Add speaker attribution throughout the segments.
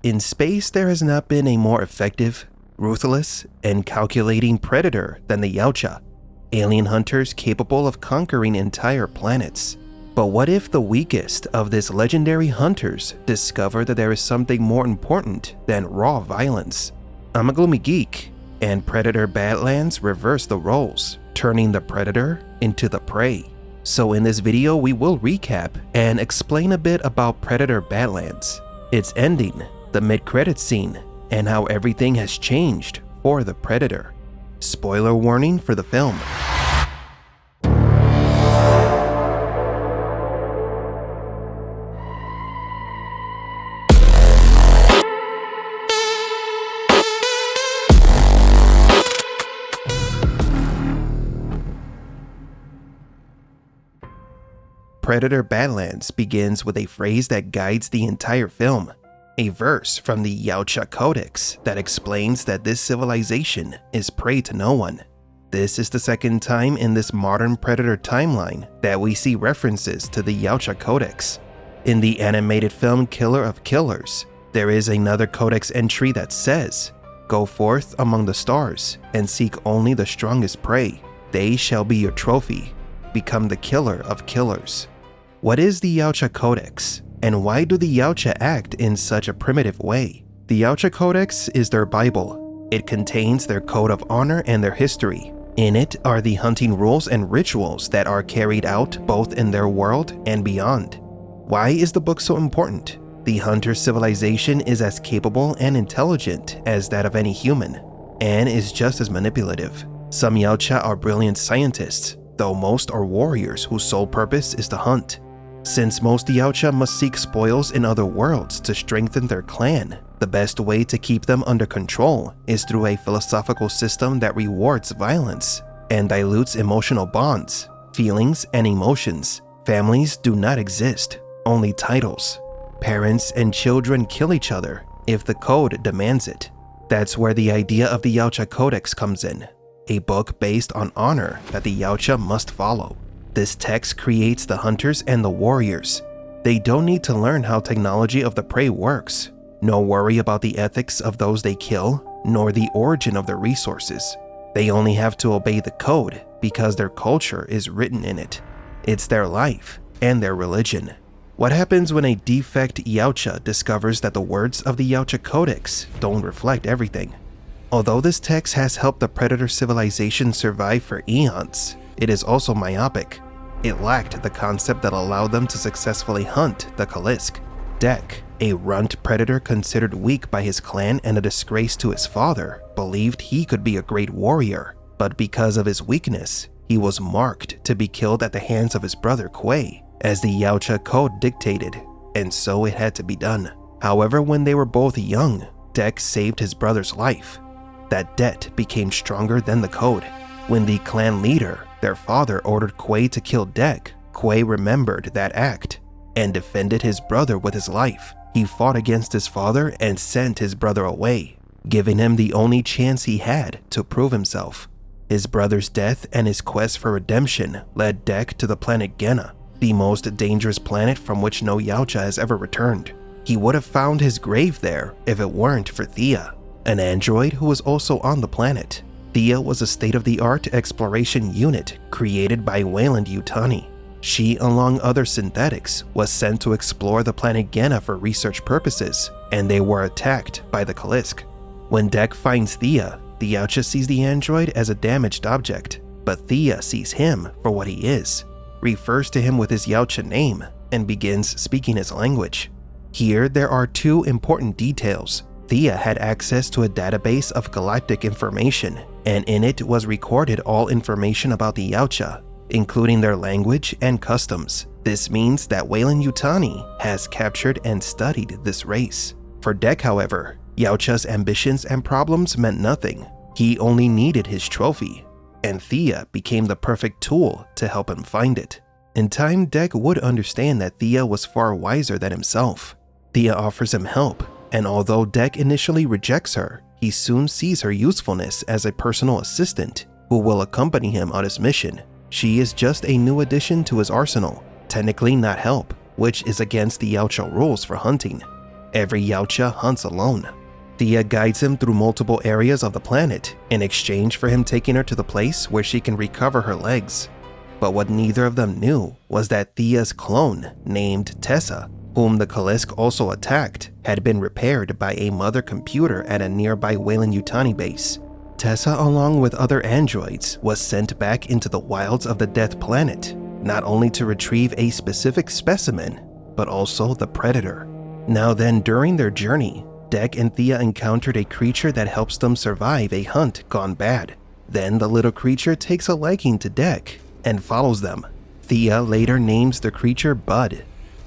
Speaker 1: In space, there has not been a more effective, ruthless, and calculating predator than the Yautja, alien hunters capable of conquering entire planets. But what if the weakest of these legendary hunters discover that there is something more important than raw violence? I'm a gloomy geek, and Predator Badlands reverse the roles, turning the predator into the prey. So in this video, we will recap and explain a bit about Predator Badlands, its ending, the mid-credits scene, and how everything has changed for the Predator. Spoiler warning for the film. Predator Badlands begins with a phrase that guides the entire film, a verse from the Yautja Codex that explains that this civilization is prey to no one. This is the second time in this modern Predator timeline that we see references to the Yautja Codex. In the animated film Killer of Killers, there is another Codex entry that says, "Go forth among the stars and seek only the strongest prey. They shall be your trophy. Become the killer of killers." What is the Yautja Codex, and why do the Yautja act in such a primitive way? The Yautja Codex is their Bible. It contains their code of honor and their history. In it are the hunting rules and rituals that are carried out both in their world and beyond. Why is the book so important? The hunter civilization is as capable and intelligent as that of any human, and is just as manipulative. Some Yautja are brilliant scientists, though most are warriors whose sole purpose is to hunt. Since most Yautja must seek spoils in other worlds to strengthen their clan, the best way to keep them under control is through a philosophical system that rewards violence and dilutes emotional bonds, feelings, and emotions. Families do not exist, only titles. Parents and children kill each other if the code demands it. That's where the idea of the Yautja Codex comes in, a book based on honor that the Yautja must follow. This text creates the hunters and the warriors. They don't need to learn how technology of the prey works, no worry about the ethics of those they kill, nor the origin of their resources. They only have to obey the code because their culture is written in it. It's their life and their religion. What happens when a defect Yautja discovers that the words of the Yautja Codex don't reflect everything? Although this text has helped the Predator civilization survive for eons, it is also myopic. It lacked the concept that allowed them to successfully hunt the Kalisk. Dek, a runt predator considered weak by his clan and a disgrace to his father, believed he could be a great warrior, but because of his weakness, he was marked to be killed at the hands of his brother Quay, as the Yautja Code dictated, and so it had to be done. However, when they were both young, Dek saved his brother's life. That debt became stronger than the code. When the clan leader, their father, ordered Quay to kill Dek, Quay remembered that act and defended his brother with his life. He fought against his father and sent his brother away, giving him the only chance he had to prove himself. His brother's death and his quest for redemption led Dek to the planet Genna, the most dangerous planet from which no Yautja has ever returned. He would have found his grave there if it weren't for Thea, an android who was also on the planet. Thea was a state-of-the-art exploration unit created by Badlands. She, along other synthetics, was sent to explore the planet Genna for research purposes, and they were attacked by the Kalisk. When Dek finds Thea, the Yautja sees the android as a damaged object, but Thea sees him for what he is, refers to him with his Yautja name, and begins speaking his language. Here, there are two important details. Thea had access to a database of galactic information, and in it was recorded all information about the Yautja, including their language and customs. This means that Badlands has captured and studied this race. For Dek, however, Yautja's ambitions and problems meant nothing. He only needed his trophy, and Thea became the perfect tool to help him find it. In time, Dek would understand that Thea was far wiser than himself. Thea offers him help, and although Dek initially rejects her, he soon sees her usefulness as a personal assistant who will accompany him on his mission. She is just a new addition to his arsenal, technically not help, which is against the Yautja rules for hunting. Every Yautja hunts alone. Thea guides him through multiple areas of the planet in exchange for him taking her to the place where she can recover her legs. But what neither of them knew was that Thea's clone, named Tessa, whom the Kalisk also attacked, had been repaired by a mother computer at a nearby Weyland-Yutani base. Tessa, along with other androids, was sent back into the wilds of the Death Planet, not only to retrieve a specific specimen, but also the Predator. Now then, during their journey, Dek and Thea encountered a creature that helps them survive a hunt gone bad. Then the little creature takes a liking to Dek and follows them. Thea later names the creature Bud.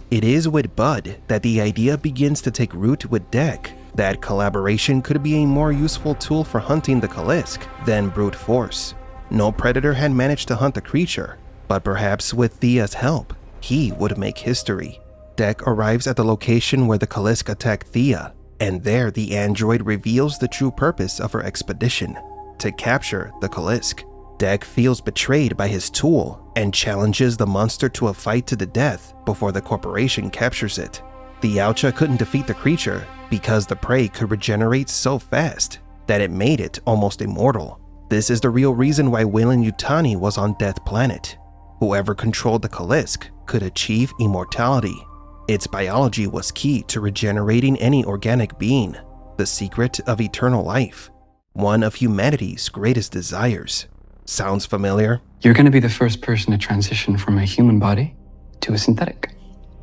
Speaker 1: It is with Bud that the idea begins to take root with Dek that collaboration could be a more useful tool for hunting the Kalisk than brute force. No predator had managed to hunt the creature, but perhaps with Thea's help, he would make history. Dek arrives at the location where the Kalisk attacked Thea, and there the android reveals the true purpose of her expedition: to capture the Kalisk. Dek feels betrayed by his tool and challenges the monster to a fight to the death before the corporation captures it. The Yautja couldn't defeat the creature because the prey could regenerate so fast that it made it almost immortal. This is the real reason why Weyland-Yutani was on Death Planet. Whoever controlled the Kalisk could achieve immortality. Its biology was key to regenerating any organic being, the secret of eternal life, one of humanity's greatest desires. Sounds familiar?
Speaker 2: You're going to be the first person to transition from a human body to a synthetic.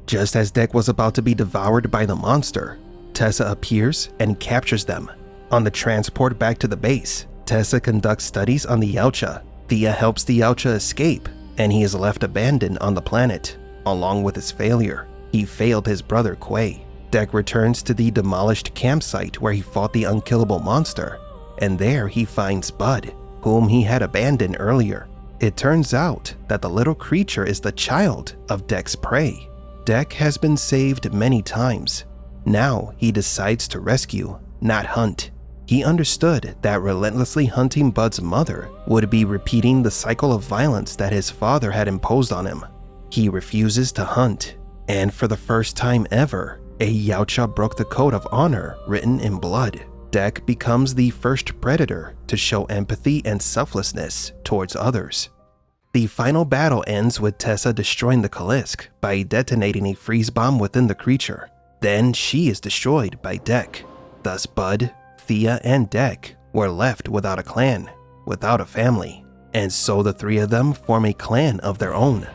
Speaker 1: Just as Dek was about to be devoured by the monster, Tessa appears and captures them. On the transport back to the base, Tessa conducts studies on the Yautja. Thea helps the Yautja escape, and he is left abandoned on the planet, along with his failure. He failed his brother Quay. Dek returns to the demolished campsite where he fought the unkillable monster, and there he finds Bud, whom he had abandoned earlier. It turns out that the little creature is the child of Dek's prey. Dek has been saved many times. Now he decides to rescue, not hunt. He understood that relentlessly hunting Bud's mother would be repeating the cycle of violence that his father had imposed on him. He refuses to hunt, and for the first time ever, a Yautja broke the code of honor written in blood. Dek becomes the first predator to show empathy and selflessness towards others. The final battle ends with Tessa destroying the Kalisk by detonating a freeze bomb within the creature. Then she is destroyed by Dek. Thus Bud, Thea, and Dek were left without a clan, without a family, and so the three of them form a clan of their own.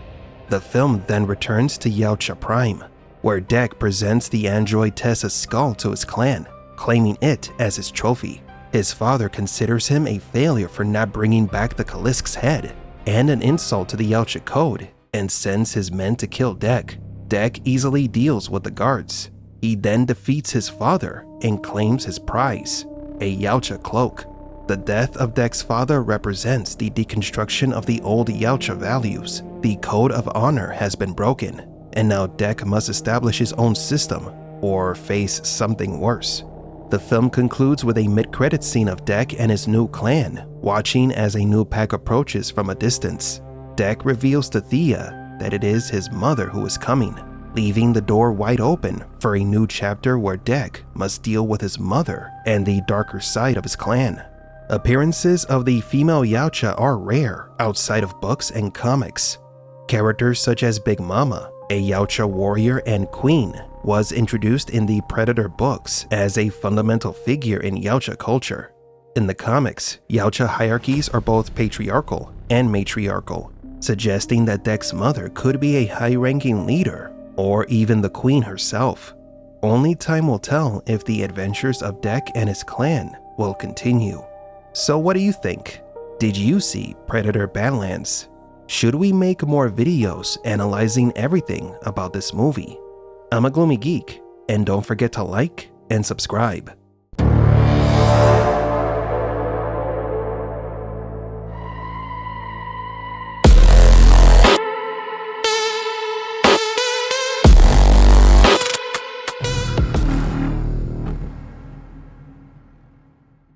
Speaker 1: The film then returns to Yautja Prime, where Dek presents the android Tessa's skull to his clan, claiming it as his trophy. His father considers him a failure for not bringing back the Kalisk's head, and an insult to the Yautja code, and sends his men to kill Dek. Dek easily deals with the guards. He then defeats his father and claims his prize, a Yautja cloak. The death of Dek's father represents the deconstruction of the old Yautja values. The code of honor has been broken, and now Dek must establish his own system or face something worse. The film concludes with a mid-credit scene of Dek and his new clan watching as a new pack approaches from a distance. Dek reveals to Thea that it is his mother who is coming, leaving the door wide open for a new chapter where Dek must deal with his mother and the darker side of his clan. Appearances of the female Yautja are rare outside of books and comics. Characters such as Big Mama, a Yautja warrior and queen, was introduced in the Predator books as a fundamental figure in Yautja culture. In the comics, Yautja hierarchies are both patriarchal and matriarchal, suggesting that Dek's mother could be a high-ranking leader or even the queen herself. Only time will tell if the adventures of Dek and his clan will continue. So what do you think? Did you see Predator Badlands? Should we make more videos analyzing everything about this movie? I'm a Gloomy Geek, and don't forget to like and subscribe.